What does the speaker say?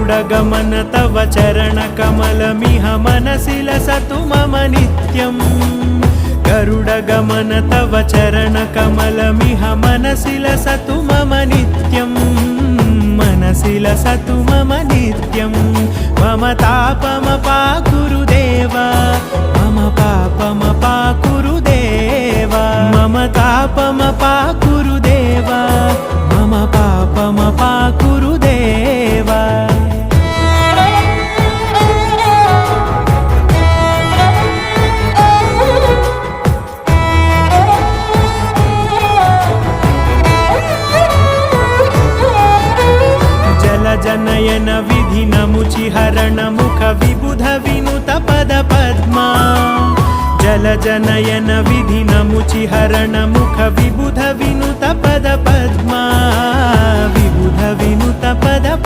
गरुडगमन तव चरणकमलमिह मनसि लसतु मम नित्यम् गरुडगमन तव चरणकमलमिह मनसि लसतु मम नित्यम् मनसि लसतु मम नित्यं मम तापमपाकुरु देवा मम पापमपाकुरु देवा मम तापमपाकुरु देवा मम पापमपाकुरु देवा जनयन विधि नमुचिहरण मुख विबुध विनुत पद पद्मा जल जनयन विधि नमुचिहरण मुख विबुध विनुत पद पद्मा विबुध विनुत पद